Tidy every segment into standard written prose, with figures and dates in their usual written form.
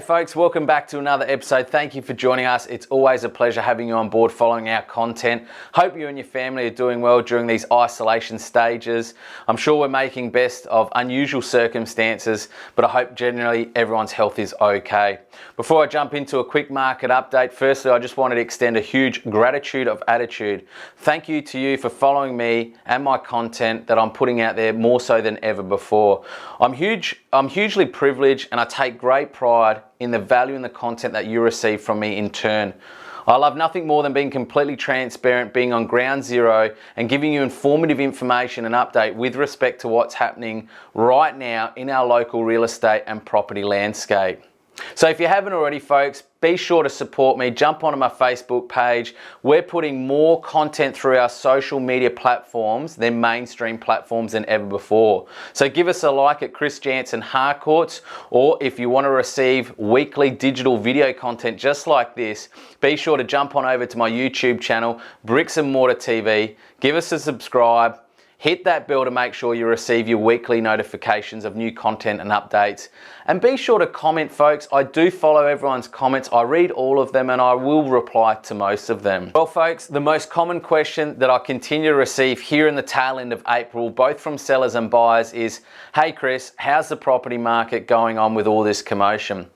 folks, welcome back to another episode. Thank you for joining us. It's always a pleasure having you on board following our content. Hope you and your family are doing well during these isolation stages. I'm sure we're making best of unusual circumstances, but I hope generally everyone's health is okay. Before I jump into a quick market update, firstly, I just wanted to extend a huge gratitude of attitude. Thank you to you for following me and my content that I'm putting out there more so than ever before. I'm hugely privileged and I take great pride in the value and the content that you receive from me in turn. I love nothing more than being completely transparent, being on ground zero and giving you informative information and update with respect to what's happening right now in our local real estate and property landscape. So if you haven't already, folks, be sure to support me. Jump onto my Facebook page. We're putting more content through our social media platforms than mainstream platforms than ever before. So give us a like at Chris Jansen Harcourts, or if you want to receive weekly digital video content just like this, be sure to jump on over to my YouTube channel, Bricks and Mortar TV. Give us a subscribe. Hit that bell to make sure you receive your weekly notifications of new content and updates. And be sure to comment, folks. I do follow everyone's comments. I read all of them and I will reply to most of them. Well, folks, the most common question that I continue to receive here in the tail end of April, both from sellers and buyers, is, hey Chris, how's the property market going on with all this commotion?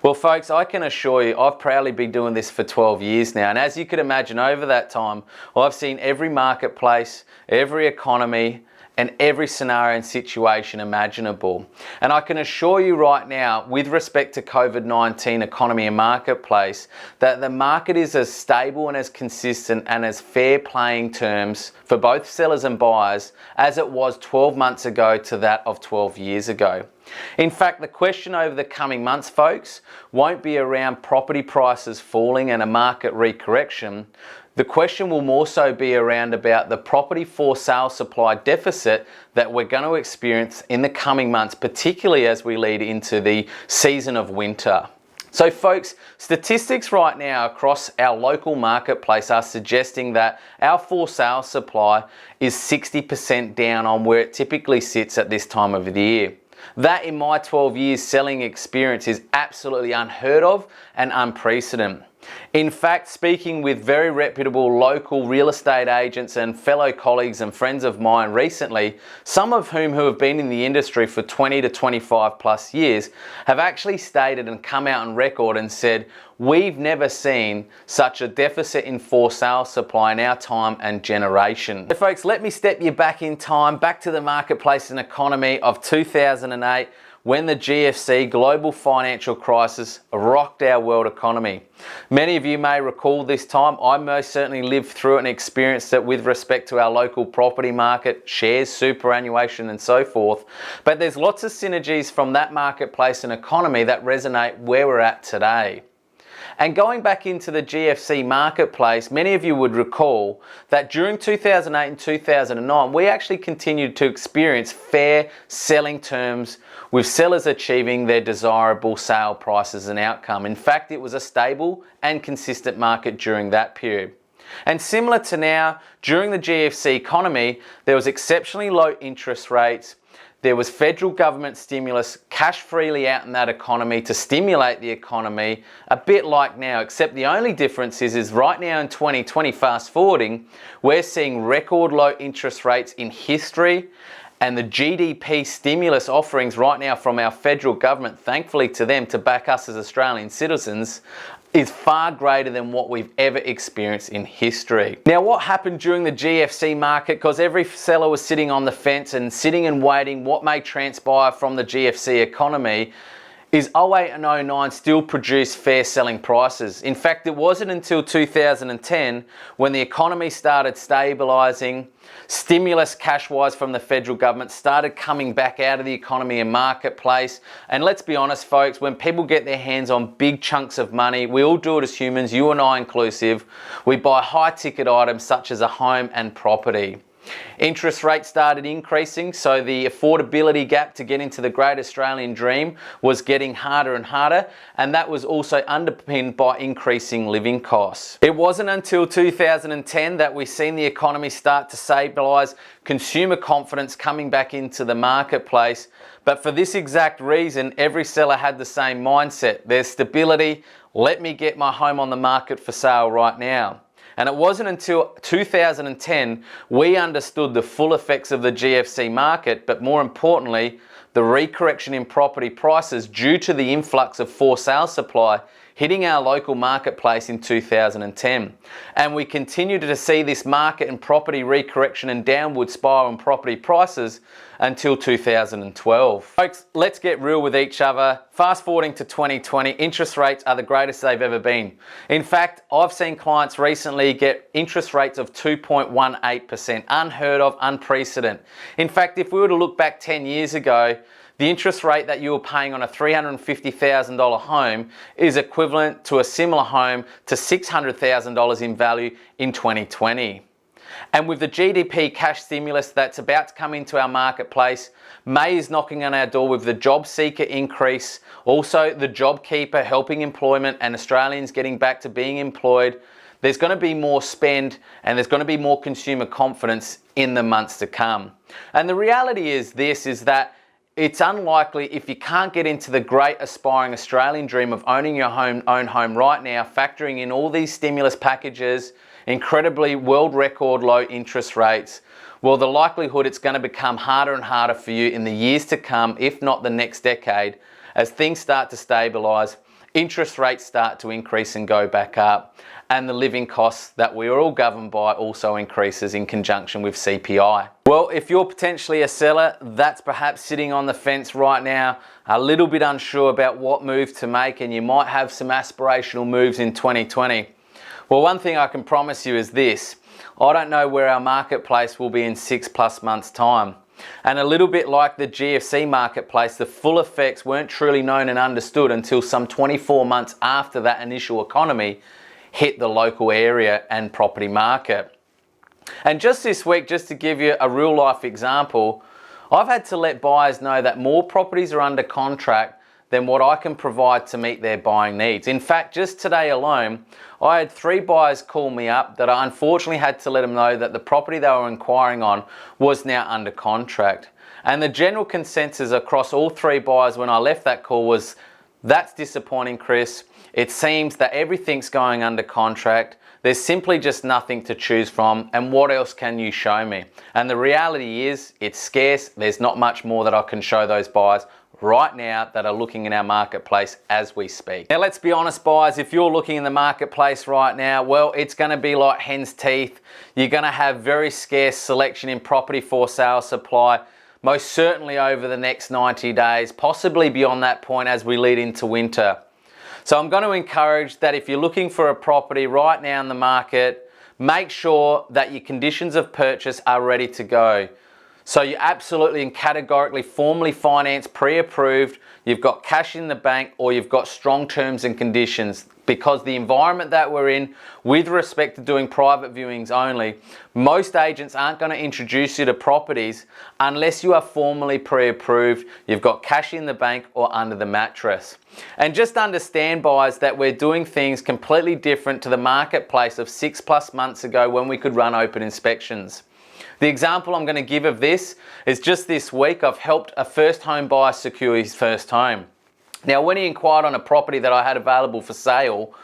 Well, folks, I can assure you I've proudly been doing this for 12 years now, and as you could imagine, over that time I've seen every marketplace, every economy and every scenario and situation imaginable. And I can assure you right now, with respect to COVID-19 economy and marketplace, that the market is as stable and as consistent and as fair playing terms for both sellers and buyers as it was 12 months ago to that of 12 years ago. In fact, the question over the coming months, folks, won't be around property prices falling and a market recorrection. The question will more so be around about the property for sale supply deficit that we're going to experience in the coming months, particularly as we lead into the season of winter. So folks, statistics right now across our local marketplace are suggesting that our for sale supply is 60% down on where it typically sits at this time of the year. That, in my 12 years selling experience, is absolutely unheard of and unprecedented. In fact, speaking with very reputable local real estate agents and fellow colleagues and friends of mine recently, some of whom who have been in the industry for 20 to 25 plus years, have actually stated and come out on record and said, we've never seen such a deficit in for sale supply in our time and generation. So folks, let me step you back in time, back to the marketplace and economy of 2008, when the GFC, global financial crisis, rocked our world economy. Many of you may recall this time. I most certainly lived through it and experienced it with respect to our local property market, shares, superannuation and so forth. But there's lots of synergies from that marketplace and economy that resonate where we're at today. And going back into the GFC marketplace, many of you would recall that during 2008 and 2009, we actually continued to experience fair selling terms with sellers achieving their desirable sale prices and outcome. In fact, it was a stable and consistent market during that period. And similar to now, during the GFC economy, there was exceptionally low interest rates. There was federal government stimulus cash freely out in that economy to stimulate the economy, a bit like now, except the only difference is right now in 2020, fast forwarding, we're seeing record low interest rates in history, and the GDP stimulus offerings right now from our federal government, thankfully to them, to back us as Australian citizens, is far greater than what we've ever experienced in history. Now, what happened during the GFC market, because every seller was sitting on the fence and sitting and waiting what may transpire from the GFC economy, is 08 and 09 still produced fair selling prices. In fact, it wasn't until 2010 when the economy started stabilising, stimulus cash-wise from the federal government started coming back out of the economy and marketplace. And let's be honest, folks, when people get their hands on big chunks of money, we all do it as humans, you and I inclusive, we buy high-ticket items such as a home and property. Interest rates started increasing, so the affordability gap to get into the Great Australian Dream was getting harder and harder, and that was also underpinned by increasing living costs. It wasn't until 2010 that we seen the economy start to stabilise, consumer confidence coming back into the marketplace, but for this exact reason, every seller had the same mindset. There's stability, let me get my home on the market for sale right now. And it wasn't until 2010 we understood the full effects of the GFC market, but more importantly, the recorrection in property prices due to the influx of for sale supply hitting our local marketplace in 2010. And we continued to see this market and property recorrection and downward spiral in property prices until 2012. Folks, let's get real with each other. Fast forwarding to 2020, interest rates are the greatest they've ever been. In fact, I've seen clients recently get interest rates of 2.18%, unheard of, unprecedented. In fact, if we were to look back 10 years ago, the interest rate that you were paying on a $350,000 home is equivalent to a similar home to $600,000 in value in 2020. And with the GDP cash stimulus that's about to come into our marketplace, May is knocking on our door with the job seeker increase, also the job keeper helping employment and Australians getting back to being employed. There's going to be more spend and there's going to be more consumer confidence in the months to come. And the reality is that it's unlikely, if you can't get into the great aspiring Australian dream of owning your own home right now, factoring in all these stimulus packages, incredibly world record low interest rates, well, the likelihood it's going to become harder and harder for you in the years to come, if not the next decade, as things start to stabilise, interest rates start to increase and go back up, and the living costs that we are all governed by also increases in conjunction with CPI. Well, if you're potentially a seller that's perhaps sitting on the fence right now, a little bit unsure about what move to make, and you might have some aspirational moves in 2020, well, one thing I can promise you is this: I don't know where our marketplace will be in 6+ months' time. And a little bit like the GFC marketplace, the full effects weren't truly known and understood until some 24 months after that initial economy hit the local area and property market. And just this week, just to give you a real life example, I've had to let buyers know that more properties are under contract than what I can provide to meet their buying needs. In fact, just today alone, I had 3 buyers call me up that I unfortunately had to let them know that the property they were inquiring on was now under contract. And the general consensus across all 3 buyers when I left that call was, that's disappointing, Chris. It seems that everything's going under contract. There's simply just nothing to choose from, and what else can you show me? And the reality is, it's scarce. There's not much more that I can show those buyers right now that are looking in our marketplace as we speak. Now, let's be honest, buyers, if you're looking in the marketplace right now, well, it's going to be like hen's teeth. You're going to have very scarce selection in property for sale supply, most certainly over the next 90 days, possibly beyond that point as we lead into winter. So I'm going to encourage that if you're looking for a property right now in the market, make sure that your conditions of purchase are ready to go. So you're absolutely and categorically formally financed, pre-approved, you've got cash in the bank, or you've got strong terms and conditions. Because the environment that we're in, with respect to doing private viewings only, most agents aren't going to introduce you to properties unless you are formally pre-approved, you've got cash in the bank or under the mattress. And just understand, buyers, that we're doing things completely different to the marketplace of 6+ months ago when we could run open inspections. The example I'm going to give of this is just this week I've helped a first home buyer secure his first home. Now, when he inquired on a property that I had available for sale,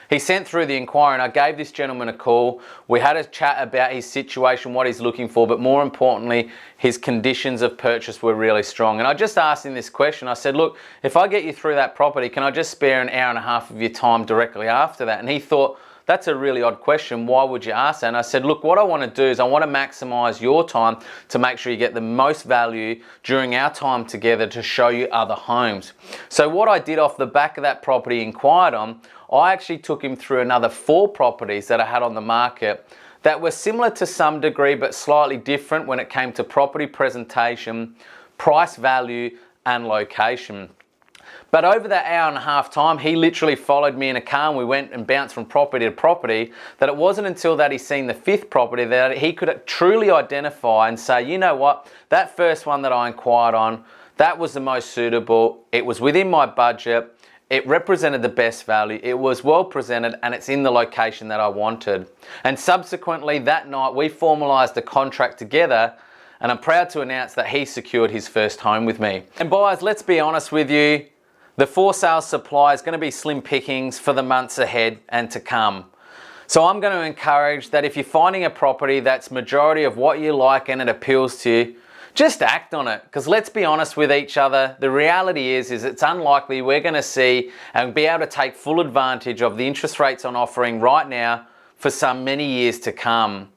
he sent through the inquiry and I gave this gentleman a call. We had a chat about his situation, what he's looking for, but more importantly, his conditions of purchase were really strong. And I just asked him this question. I said, look, if I get you through that property, can I just spare an hour and a half of your time directly after that? And he thought, that's a really odd question. Why would you ask that? And I said, look, what I want to do is I want to maximize your time to make sure you get the most value during our time together to show you other homes. So what I did off the back of that property he inquired on, I actually took him through another 4 properties that I had on the market that were similar to some degree, but slightly different when it came to property presentation, price value, and location. But over that hour and a half time, he literally followed me in a car and we went and bounced from property to property, that it wasn't until that he's seen the 5th property that he could truly identify and say, you know what, that first one that I inquired on, that was the most suitable, it was within my budget, it represented the best value, it was well presented, and it's in the location that I wanted. And subsequently that night we formalised the contract together, and I'm proud to announce that he secured his first home with me. And buyers, let's be honest with you, the for sale supply is going to be slim pickings for the months ahead and to come. So I'm going to encourage that if you're finding a property that's majority of what you like and it appeals to you, just act on it, because let's be honest with each other, the reality is it's unlikely we're going to see and be able to take full advantage of the interest rates on offering right now for some many years to come.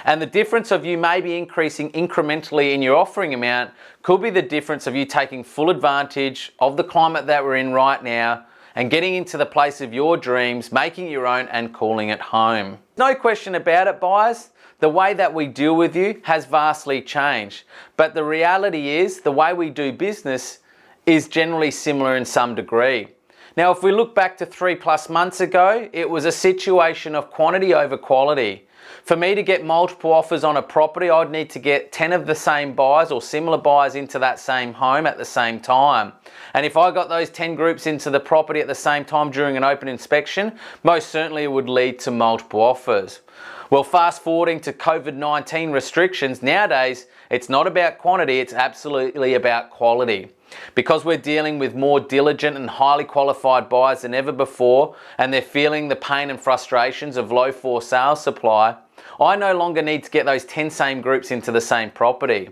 And the difference of you maybe increasing incrementally in your offering amount could be the difference of you taking full advantage of the climate that we're in right now and getting into the place of your dreams, making your own and calling it home. No question about it, buyers. The way that we deal with you has vastly changed, but the reality is the way we do business is generally similar in some degree. Now, if we look back to 3+ months ago, it was a situation of quantity over quality. For me to get multiple offers on a property, I'd need to get 10 of the same buyers or similar buyers into that same home at the same time. And if I got those 10 groups into the property at the same time during an open inspection, most certainly it would lead to multiple offers. Well, fast forwarding to COVID-19 restrictions, nowadays it's not about quantity, it's absolutely about quality. Because we're dealing with more diligent and highly qualified buyers than ever before, and they're feeling the pain and frustrations of low for sale supply, I no longer need to get those 10 same groups into the same property.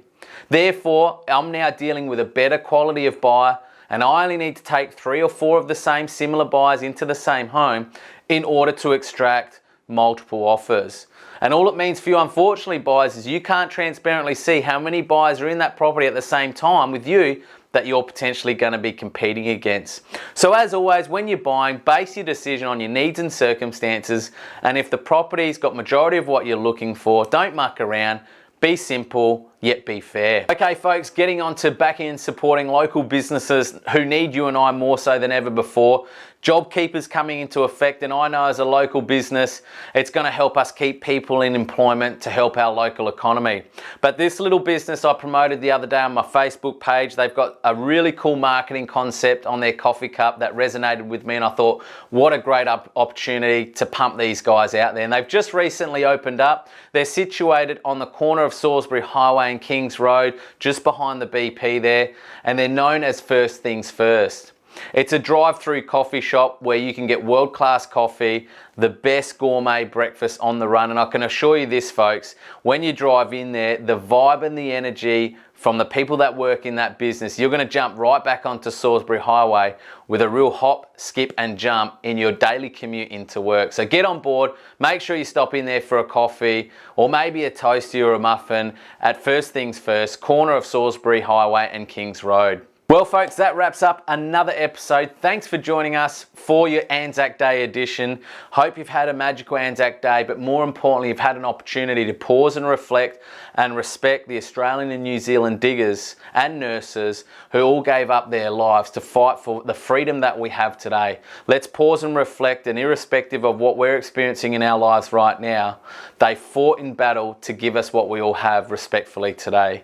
Therefore, I'm now dealing with a better quality of buyer, and I only need to take 3 or 4 of the same similar buyers into the same home in order to extract multiple offers. And all it means for you, unfortunately, buyers, is you can't transparently see how many buyers are in that property at the same time with you that you're potentially going to be competing against. So as always, when you're buying, base your decision on your needs and circumstances, and if the property's got majority of what you're looking for, don't muck around, be simple, yet be fair. Okay folks, getting on to backing and supporting local businesses who need you and I more so than ever before. JobKeeper's coming into effect, and I know as a local business, it's going to help us keep people in employment to help our local economy. But this little business I promoted the other day on my Facebook page, they've got a really cool marketing concept on their coffee cup that resonated with me, and I thought, what a great opportunity to pump these guys out there. And they've just recently opened up. They're situated on the corner of Salisbury Highway and Kings Road, just behind the BP there, and they're known as First Things First. It's a drive-through coffee shop where you can get world-class coffee, the best gourmet breakfast on the run, and I can assure you this, folks, when you drive in there, the vibe and the energy from the people that work in that business, you're going to jump right back onto Salisbury Highway with a real hop, skip and jump in your daily commute into work. So get on board, make sure you stop in there for a coffee or maybe a toastie or a muffin at First Things First, corner of Salisbury Highway and Kings Road. Well folks, that wraps up another episode. Thanks for joining us for your ANZAC Day edition. Hope you've had a magical ANZAC Day, but more importantly, you've had an opportunity to pause and reflect and respect the Australian and New Zealand diggers and nurses who all gave up their lives to fight for the freedom that we have today. Let's pause and reflect, and irrespective of what we're experiencing in our lives right now, they fought in battle to give us what we all have respectfully today.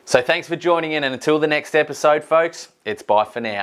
So thanks for joining in, and until the next episode, folks, it's bye for now.